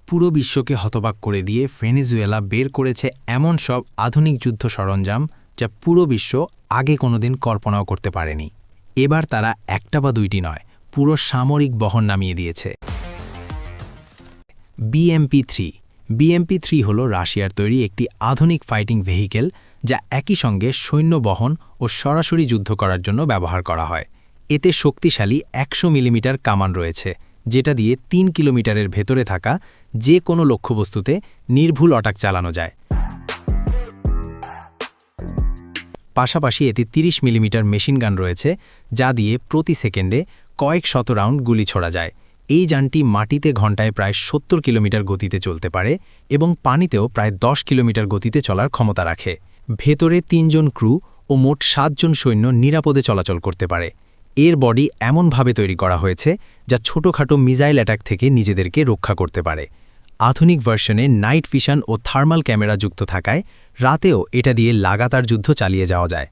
পুরো বিশ্বকে হতবাক করে দিয়ে ভেনেজুয়েলা বের করেছে এমন সব আধুনিক যুদ্ধ সরঞ্জাম যা পুরো বিশ্ব আগে কোনোদিন কল্পনাও করতে পারেনি। এবার তারা একটা বা দুইটি নয়, পুরো সামরিক বহর নামিয়ে দিয়েছে। BMP-3 হল রাশিয়ার তৈরি একটি আধুনিক ফাইটিং ভেহিকেল, যা একই সঙ্গে সৈন্য বহন ও সরাসরি যুদ্ধ করার জন্য ব্যবহার করা হয়। এতে শক্তিশালী 100 মিলিমিটার কামান রয়েছে, যেটা দিয়ে 3 কিলোমিটারের ভেতরে থাকা যে কোনো লক্ষ্যবস্তুতে নির্ভুল অ্যাটাক চালানো যায়। পাশাপাশি এতে 30 মিলিমিটার মেশিনগান রয়েছে, যা দিয়ে প্রতি সেকেন্ডে কয়েক শত রাউন্ড গুলি ছোড়া যায়। এই যানটি মাটিতে ঘণ্টায় প্রায় 70 কিলোমিটার গতিতে চলতে পারে এবং পানিতেও প্রায় 10 কিলোমিটার গতিতে চলার ক্ষমতা রাখে। ভেতরে 3 জন ক্রু ও মোট 7 জন সৈন্য নিরাপদে চলাচল করতে পারে। এর বডি এমনভাবে তৈরি করা হয়েছে যা ছোটখাটো মিসাইল অ্যাটাক থেকে নিজেদেরকে রক্ষা করতে পারে। আধুনিক ভার্সনে নাইট ভিশন ও থার্মাল ক্যামেরা যুক্ত থাকায় রাতেও এটা দিয়ে লাগাতার যুদ্ধ চালিয়ে যাওয়া যায়।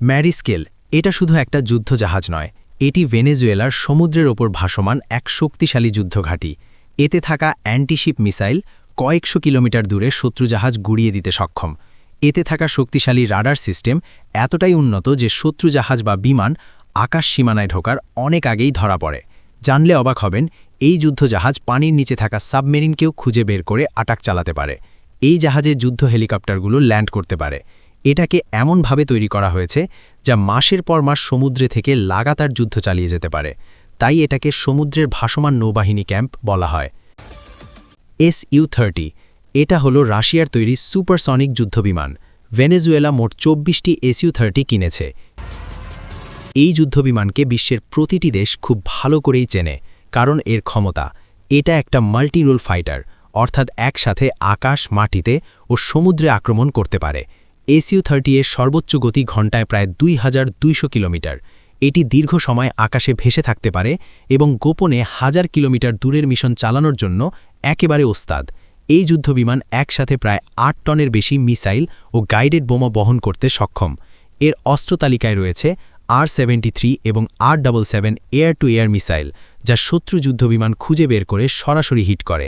ম্যারিস্কেল এটা শুধু একটা যুদ্ধজাহাজ নয়, এটি ভেনেজুয়েলার সমুদ্রের ওপর ভাসমান এক শক্তিশালী যুদ্ধঘাঁটি। এতে থাকা অ্যান্টিশিপ মিসাইল কয়েকশো কিলোমিটার দূরে শত্রুজাহাজ গুড়িয়ে দিতে সক্ষম। এতে থাকা শক্তিশালী রাডার সিস্টেম এতটাই উন্নত যে শত্রুজাহাজ বা বিমান আকাশ সীমানায় ঢোকার অনেক আগেই ধরা পড়ে। জানলে অবাক হবেন, এই যুদ্ধজাহাজ পানির নিচে থাকা সাবমেরিনকেও খুঁজে বের করে অ্যাটাক চালাতে পারে। এই জাহাজে যুদ্ধ হেলিকপ্টারগুলো ল্যান্ড করতে পারে। এটাকে এমনভাবে তৈরি করা হয়েছে যা মাসের পর মাস সমুদ্রে থেকে লাগাতার যুদ্ধ চালিয়ে যেতে পারে। তাই এটাকে সমুদ্রের ভাসমান নৌবাহিনী ক্যাম্প বলা হয়। Su-30 এটা হলো রাশিয়ার তৈরি সুপারসনিক যুদ্ধবিমান। ভেনেজুয়েলা মোট 24টি Su-30 কিনেছে। এই যুদ্ধবিমানকে বিশ্বের প্রতিটি দেশ খুব ভালো করেই চেনে, কারণ এর ক্ষমতা। এটা একটা মাল্টি রোল ফাইটার, অর্থাৎ একসাথে আকাশ, মাটিতে ও সমুদ্রে আক্রমণ করতে পারে। Su-30 এর সর্বোচ্চ গতি ঘণ্টায় প্রায় 2200 কিলোমিটার। এটি দীর্ঘ সময় আকাশে ভেসে থাকতে পারে এবং গোপনে 1000 কিলোমিটার দূরের মিশন চালানোর জন্য একেবারে ওস্তাদ। এই যুদ্ধবিমান একসাথে প্রায় 8 টনের বেশি মিসাইল ও গাইডেড বোমা বহন করতে সক্ষম। এর অস্ত্র তালিকায় রয়েছে R-73 এবং R-77 air two air missile, যা শত্রু যুদ্ধবিমান খুঁজে বের করে সরাসরি হিট করে।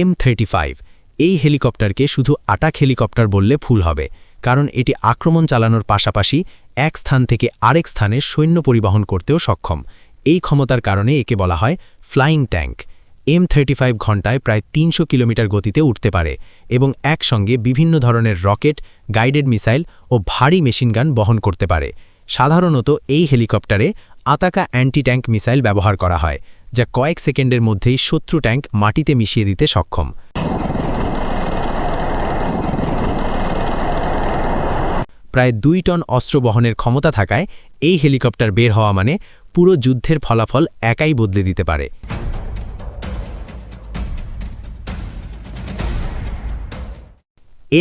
M-35 এই হেলিকপ্টারকে শুধু অ্যাটাক হেলিকপ্টার বললে ভুল হবে, কারণ এটি আক্রমণ চালানোর পাশাপাশি এক স্থান থেকে আরেক স্থানে সৈন্য পরিবহন করতেও সক্ষম। এই ক্ষমতার কারণে একে বলা হয় ফ্লাইং ট্যাঙ্ক। M-35 ঘণ্টায় প্রায় 300 কিলোমিটার গতিতে উঠতে পারে এবং একসঙ্গে বিভিন্ন ধরনের রকেট, গাইডেড মিসাইল ও ভারী মেশিনগান বহন করতে পারে। সাধারণত এই হেলিকপ্টারে আতাকা অ্যান্টি ট্যাঙ্ক মিসাইল ব্যবহার করা হয়, যা কয়েক সেকেন্ডের মধ্যেই শত্রু ট্যাঙ্ক মাটিতে মিশিয়ে দিতে সক্ষম। প্রায় 2 টন অস্ত্র বহনের ক্ষমতা থাকায় এই হেলিকপ্টার বের হওয়া মানে পুরো যুদ্ধের ফলাফল একাই বদলে দিতে পারে।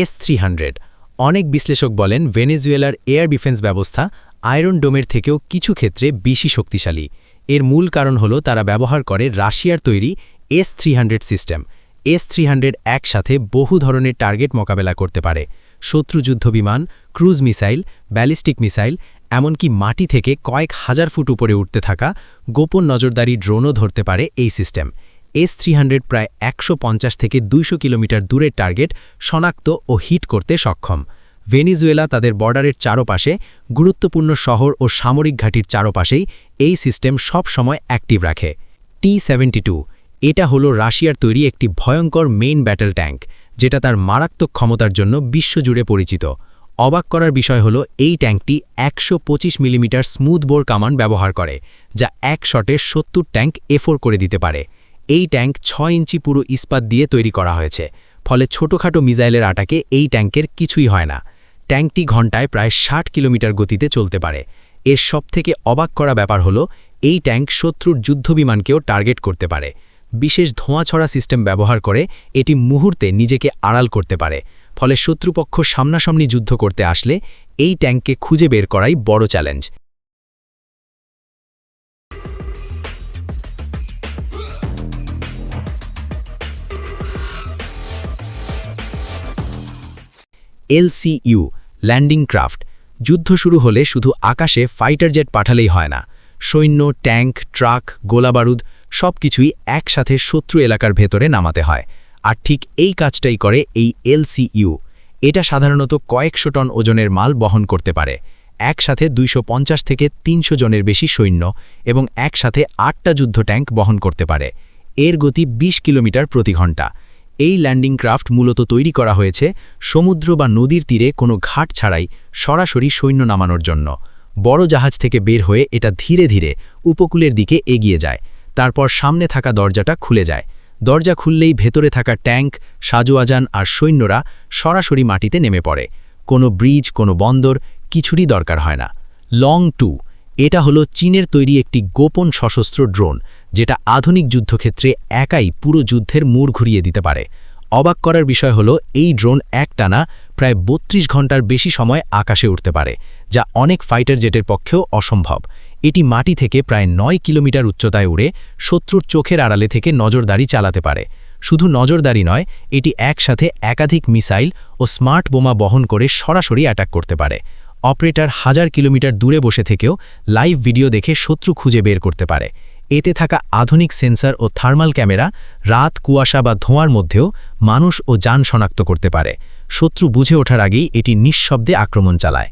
S-300 অনেক বিশ্লেষক বলেন ভেনেজুয়েলার এয়ার ডিফেন্স ব্যবস্থা আয়রন ডোমের থেকেও কিছু ক্ষেত্রে বেশি শক্তিশালী। এর মূল কারণ হল তারা ব্যবহার করে রাশিয়ার তৈরি S-300 সিস্টেম। S-300 একসাথে বহু ধরনের টার্গেট মোকাবেলা করতে পারে। শত্রু যুদ্ধবিমান, ক্রুজ মিসাইল, ব্যালিস্টিক মিসাইল, এমনকি মাটি থেকে কয়েক হাজার ফুট উপরে উঠতে থাকা গোপন নজরদারি ড্রোনও ধরতে পারে এই সিস্টেম। S-300 প্রায় 150 থেকে 200 কিলোমিটার দূরের টার্গেট শনাক্ত ও হিট করতে সক্ষম। ভেনেজুয়েলা তাদের বর্ডারের চারপাশে গুরুত্বপূর্ণ শহর ও সামরিক ঘাঁটির চারপাশেই এই সিস্টেম সব সময় অ্যাক্টিভ রাখে। T-72 এটা হলো রাশিয়ার তৈরি একটি ভয়ঙ্কর মেইন ব্যাটল ট্যাঙ্ক, যেটা তার মারাত্মক ক্ষমতার জন্য বিশ্বজুড়ে পরিচিত। অবাক করার বিষয় হলো এই ট্যাঙ্কটি 125 মিলিমিটার স্মুথ বোর কামান ব্যবহার করে, যা এক শটে 70 ট্যাঙ্ক এফোর করে দিতে পারে। এই ট্যাঙ্ক 6 ইঞ্চি পুরো ইস্পাত দিয়ে তৈরি করা হয়েছে, ফলে ছোটখাটো মিসাইলের আটাকে এই ট্যাঙ্কের কিছুই হয় না। ট্যাঙ্কটি ঘণ্টায় প্রায় 60 কিলোমিটার গতিতে চলতে পারে। এর সবথেকে অবাক করা ব্যাপার হলো এই ট্যাঙ্ক শত্রুর যুদ্ধবিমানকেও টার্গেট করতে পারে। বিশেষ ধোঁয়াছড়া সিস্টেম ব্যবহার করে এটি মুহূর্তে নিজেকে আড়াল করতে পারে, ফলে শত্রুপক্ষ সামনাসামনি যুদ্ধ করতে আসলে এই ট্যাঙ্ককে খুঁজে বের করাই বড় চ্যালেঞ্জ। LCU ল্যান্ডিং ক্রাফট যুদ্ধ শুরু হলে শুধু আকাশে ফাইটার জেট পাঠালেই হয় না, সৈন্য, ট্যাঙ্ক, ট্রাক, গোলাবারুদ সবকিছুই একসাথে শত্রু এলাকার ভেতরে নামাতে হয়। আর ঠিক এই কাজটাই করে এই LCU। এটা সাধারণত কয়েকশো টন ওজনের মাল বহন করতে পারে, একসাথে 250 থেকে 300 জনের বেশি সৈন্য এবং একসাথে 8টা যুদ্ধ ট্যাঙ্ক বহন করতে পারে। এর গতি 20 কিলোমিটার প্রতি ঘন্টা। এই ল্যান্ডিং ক্রাফট মূলত তৈরি করা হয়েছে সমুদ্র বা নদীর তীরে কোনো ঘাট ছাড়াই সরাসরি সৈন্য নামানোর জন্য। বড় জাহাজ থেকে বের হয়ে এটা ধীরে ধীরে উপকূলের দিকে এগিয়ে যায়, তারপর সামনে থাকা দরজাটা খুলে যায়। দরজা খুললেই ভেতরে থাকা ট্যাঙ্ক, সাজোয়াজান আর সৈন্যরা সরাসরি মাটিতে নেমে পড়ে। কোনো ব্রিজ, কোনো বন্দর কিছুরই দরকার হয় না। লং 2 এটা হলো চীনের তৈরি একটি গোপন সশস্ত্র ড্রোন, যেটা আধুনিক যুদ্ধক্ষেত্রে একাই পুরো যুদ্ধের মোড় ঘুরিয়ে দিতে পারে। অবাক করার বিষয় হলো এই ড্রোন একটানা প্রায় 32 ঘন্টার বেশি সময় আকাশে উঠতে পারে, যা অনেক ফাইটার জেটের পক্ষেও অসম্ভব। এটি মাটি থেকে প্রায় 9 কিলোমিটার উচ্চতায় উড়ে শত্রুর চোখের আড়ালে থেকে নজরদারি চালাতে পারে। শুধু নজরদারি নয়, এটি একসাথে একাধিক মিসাইল ও স্মার্ট বোমা বহন করে সরাসরি অ্যাটাক করতে পারে। অপারেটর 1000 কিলোমিটার দূরে বসে থেকেও লাইভ ভিডিও দেখে শত্রু খুঁজে বের করতে পারে। এতে থাকা আধুনিক সেন্সর ও থার্মাল ক্যামেরা রাত, কুয়াশা বা ধোঁয়ার মধ্যেও মানুষ ও যান শনাক্ত করতে পারে। শত্রু বুঝে ওঠার আগেই এটি নিঃশব্দে আক্রমণ চালায়।